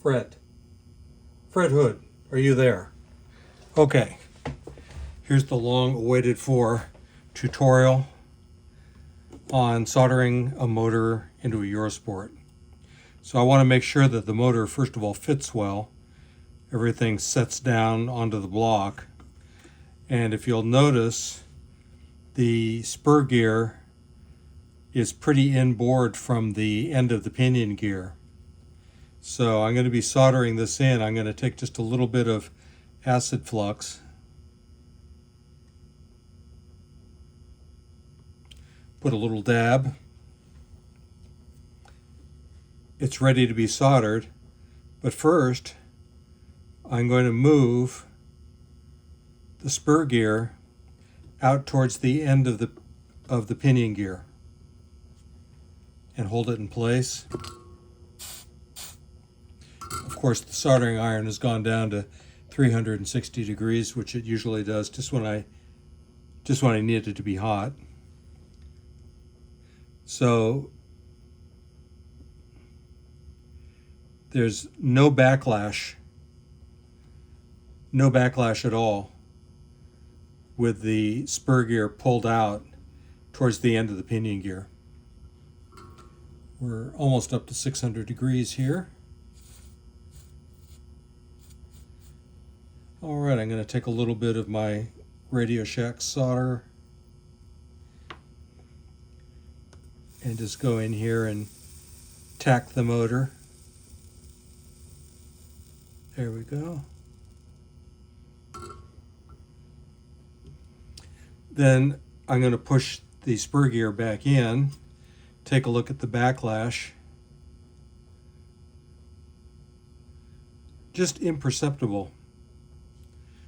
Fred. Fred Hood, are you there? Okay, here's the long awaited for tutorial on soldering a motor into a Eurosport. So I want to make sure that the motor, first of all, fits well. Everything sets down onto the block. And if you'll notice, the spur gear is pretty inboard from the end of the pinion gear. So I'm going to be soldering this in. I'm going to take just a little bit of acid flux, put a little dab. It's ready to be soldered, but first I'm going to move the spur gear out towards the end of the pinion gear and hold it in place. Of course, the soldering iron has gone down to 360 degrees, which it usually does just when I need it to be hot. So there's no backlash at all with the spur gear pulled out towards the end of the pinion gear. We're almost up to 600 degrees here. All right, I'm going to take a little bit of my Radio Shack solder and just go in here and tack the motor. There we go. Then I'm going to push the spur gear back in, take a look at the backlash. Just imperceptible.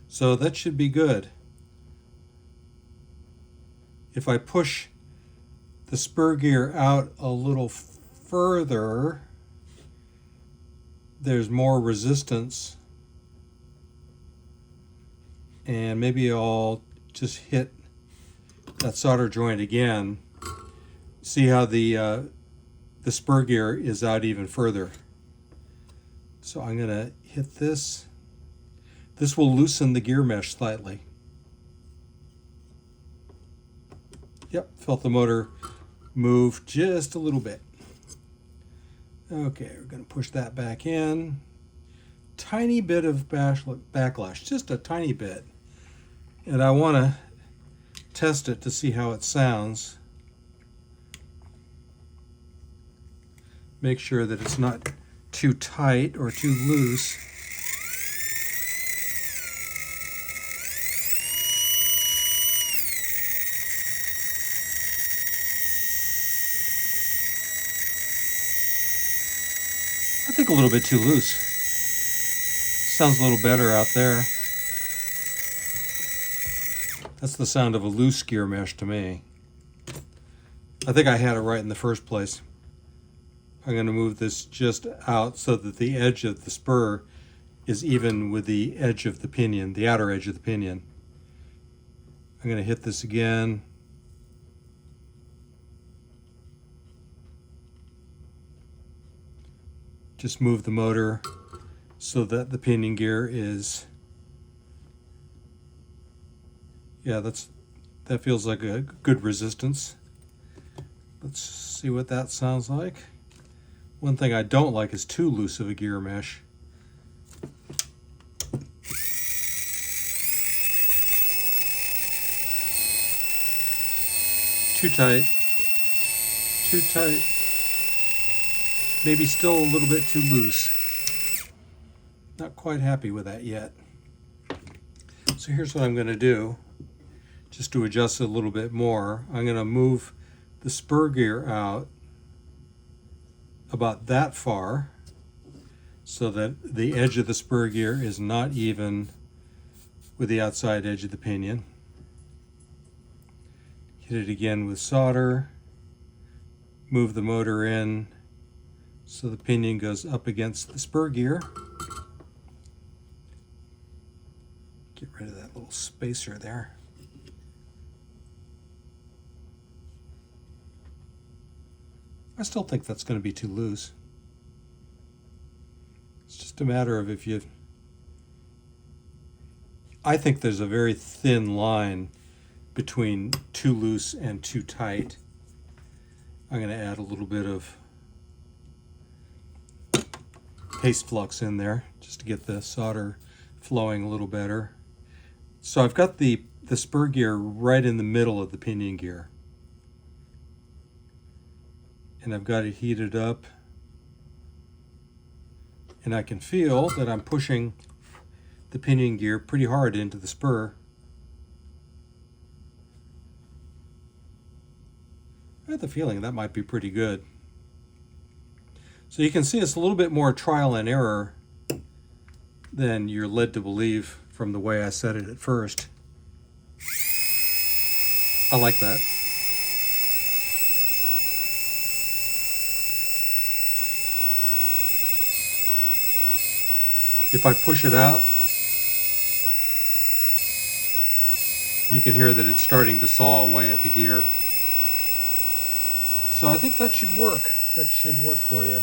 So that should be good. If I push the spur gear out a little further, there's more resistance. And maybe I'll just hit that solder joint again. See how the spur gear is out even further. So I'm going to hit this. This will loosen the gear mesh slightly. Yep, felt the motor move just a little bit. Okay, we're going to push that back in. Tiny bit of backlash, just a tiny bit. And I want to test it to see how it sounds. Make sure that it's not too tight or too loose. I think a little bit too loose. Sounds a little better out there. That's the sound of a loose gear mesh to me. I think I had it right in the first place. I'm going to move this just out so that the edge of the spur is even with the edge of the pinion, the outer edge of the pinion. I'm going to hit this again. Just move the motor so that the pinion gear is, yeah, that feels like a good resistance. Let's see what that sounds like. One thing I don't like is too loose of a gear mesh. Too tight. Too tight. Maybe still a little bit too loose. Not quite happy with that yet. So here's what I'm going to do, just to adjust it a little bit more. I'm going to move the spur gear out about that far so that the edge of the spur gear is not even with the outside edge of the pinion. Hit it again with solder. Move the motor in so the pinion goes up against the spur gear. Get rid of that little spacer there. I still think that's going to be too loose. Let's just just a matter of if you... I think there's a very thin line between too loose and too tight. I'm going to add a little bit of paste flux in there just to get the solder flowing a little better. So I've got the spur gear right in the middle of the pinion gear. And I've got it heated up. And I can feel that I'm pushing the pinion gear pretty hard into the spur. I have the feeling that might be pretty good. So you can see it's a little bit more trial and error than you're led to believe from the way I said it at first. I like that. If I push it out, you can hear that it's starting to saw away at the gear. So I think that should work. That should work for you.